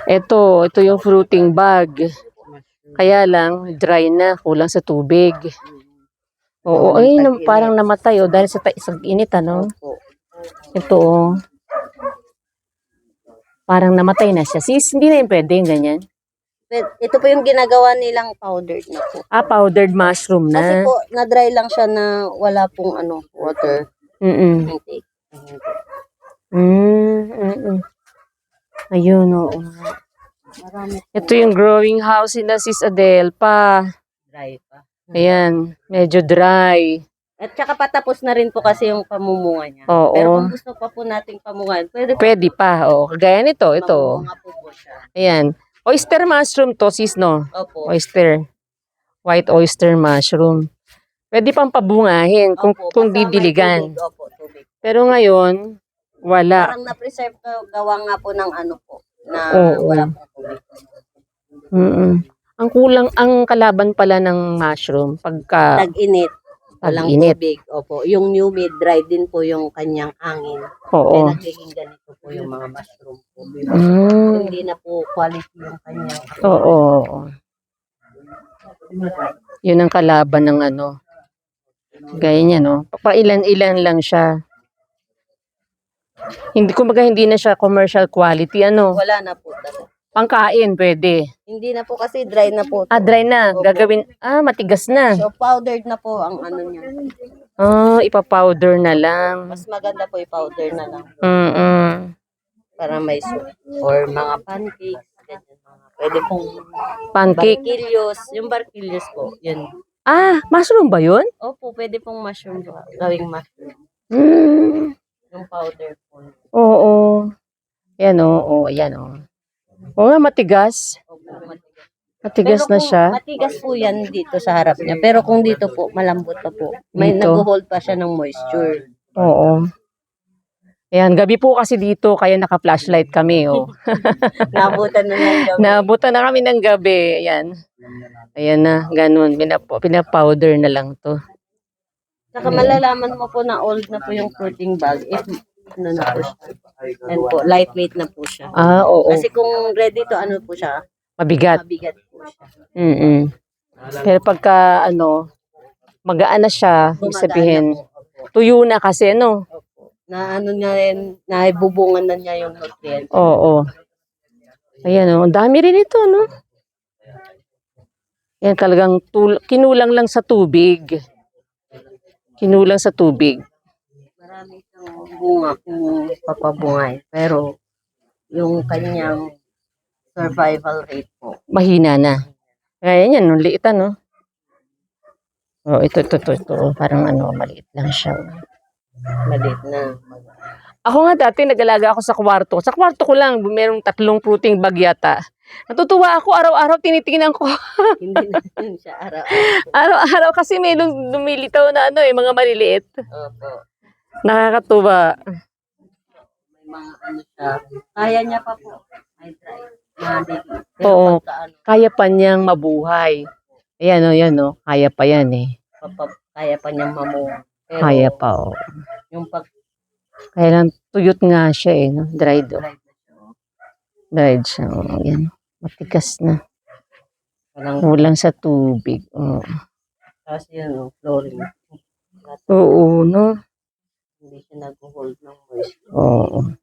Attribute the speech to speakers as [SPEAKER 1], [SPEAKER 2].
[SPEAKER 1] Ito yung fruiting bag. Kaya lang, dry na, kulang sa tubig. Oo, ay, parang namatay, dahil sa init, ano? Ito, parang namatay na siya. Sis, hindi na yung pwede yung ganyan.
[SPEAKER 2] Ito po yung ginagawa nilang powdered na po.
[SPEAKER 1] Powdered mushroom na.
[SPEAKER 2] Kasi po, na-dry lang siya na wala pong water intake.
[SPEAKER 1] Ayun, oo. Ito yung growing house nila, Sis Adele pa.
[SPEAKER 2] Dry pa.
[SPEAKER 1] Ayan, medyo dry.
[SPEAKER 2] At saka patapos na rin po kasi yung pamumunga niya.
[SPEAKER 1] Oo.
[SPEAKER 2] Pero kung gusto pa po nating pamungan,
[SPEAKER 1] pwede pa. Oo. Kagaya nito, ito.
[SPEAKER 2] Mamumunga po siya.
[SPEAKER 1] Ayan. Oyster mushroom to, sis, no?
[SPEAKER 2] Opo.
[SPEAKER 1] Oyster. White oyster mushroom. Pwede pang pabungahin kung didiligan.
[SPEAKER 2] Tubig. Opo, tubig.
[SPEAKER 1] Pero ngayon, wala.
[SPEAKER 2] Parang na-preserve gawa nga po ng na wala pong tubig.
[SPEAKER 1] Ang kalaban pala ng mushroom pagka
[SPEAKER 2] tag-init. Walang
[SPEAKER 1] tag-init.
[SPEAKER 2] tubig. Opo. Yung new made dry din po yung kanyang hangin.
[SPEAKER 1] Oo.
[SPEAKER 2] Kaya nagiging ganito po yung mga mushroom po. Hindi na po quality yung kanyang.
[SPEAKER 1] Oo. Yun ang kalaban ng gaya niya, no? Pailan-ilan lang siya. Hindi na siya commercial quality,
[SPEAKER 2] Wala na po.
[SPEAKER 1] Pangkain, pwede.
[SPEAKER 2] Hindi na po kasi dry na po.
[SPEAKER 1] Dry na. Opo. Gagawin, matigas na.
[SPEAKER 2] So, powdered na po ang niya.
[SPEAKER 1] Ipa-powder na lang.
[SPEAKER 2] Mas maganda po i-powder na lang. Para may soup. Or mga pancakes. Pwede pong
[SPEAKER 1] pancake.
[SPEAKER 2] Barquillos. Yung barquillos po. Yun.
[SPEAKER 1] Mushroom ba yun?
[SPEAKER 2] Opo, pwede pong mushroom. Gawing mushroom. Yung powder po.
[SPEAKER 1] Oo. Yan o. Yan o. Oo nga, matigas. Matigas na siya.
[SPEAKER 2] Matigas po yan dito sa harap niya. Pero kung dito po, malambot pa po. May nag-hold pa siya ng moisture.
[SPEAKER 1] Oo. Ayan, gabi po kasi dito, kaya naka-flashlight kami.
[SPEAKER 2] Nabutan na ng gabi.
[SPEAKER 1] Nabutan na kami ng gabi. Ayan. Ayan na, ganun. Pinapowder na lang to.
[SPEAKER 2] Saka malalaman mo po na old na po yung fruiting bag if na po siya. And po, lightweight na po siya.
[SPEAKER 1] Oo.
[SPEAKER 2] Kasi kung ready to, po siya?
[SPEAKER 1] Mabigat.
[SPEAKER 2] Mabigat po siya.
[SPEAKER 1] Pero pagka, magaan na siya, ibig sabihin, tuyo na kasi,
[SPEAKER 2] Na niya rin, naibubungan na niya yung nutrient.
[SPEAKER 1] Oo. Ayan, ang dami rin ito, Yan, talagang kinulang lang sa tubig. Kinulang sa tubig.
[SPEAKER 2] Marami siyang bunga kung papabungay. Pero, yung kanyang survival rate po.
[SPEAKER 1] Mahina na. Kaya yan, liitan, ito. Parang maliit lang siya.
[SPEAKER 2] Maliit na.
[SPEAKER 1] Ako nga dati, nag-alaga ako sa kwarto. Sa kwarto ko lang, merong 3 fruiting bag yata. Natutuwa ako, araw-araw tinitingnan ko.
[SPEAKER 2] Hindi na yun siya araw-araw.
[SPEAKER 1] Araw-araw kasi may lumilitaw na mga maliliit.
[SPEAKER 2] Opo.
[SPEAKER 1] Nakakatuwa.
[SPEAKER 2] May mga siya. Kaya niya pa po. May dry.
[SPEAKER 1] Oo, kaya pa niyang mabuhay. Ayan, kaya pa yan
[SPEAKER 2] Kaya pa niyang mamuha.
[SPEAKER 1] Kaya pa,
[SPEAKER 2] Yung
[SPEAKER 1] kaya lang, tuyot nga siya dried. Dried siya, yan. Matigas na. Kulang sa tubig.
[SPEAKER 2] Tapos yun, flooring.
[SPEAKER 1] Oo,
[SPEAKER 2] Hindi siya nag-hold ng moisture.
[SPEAKER 1] Oo.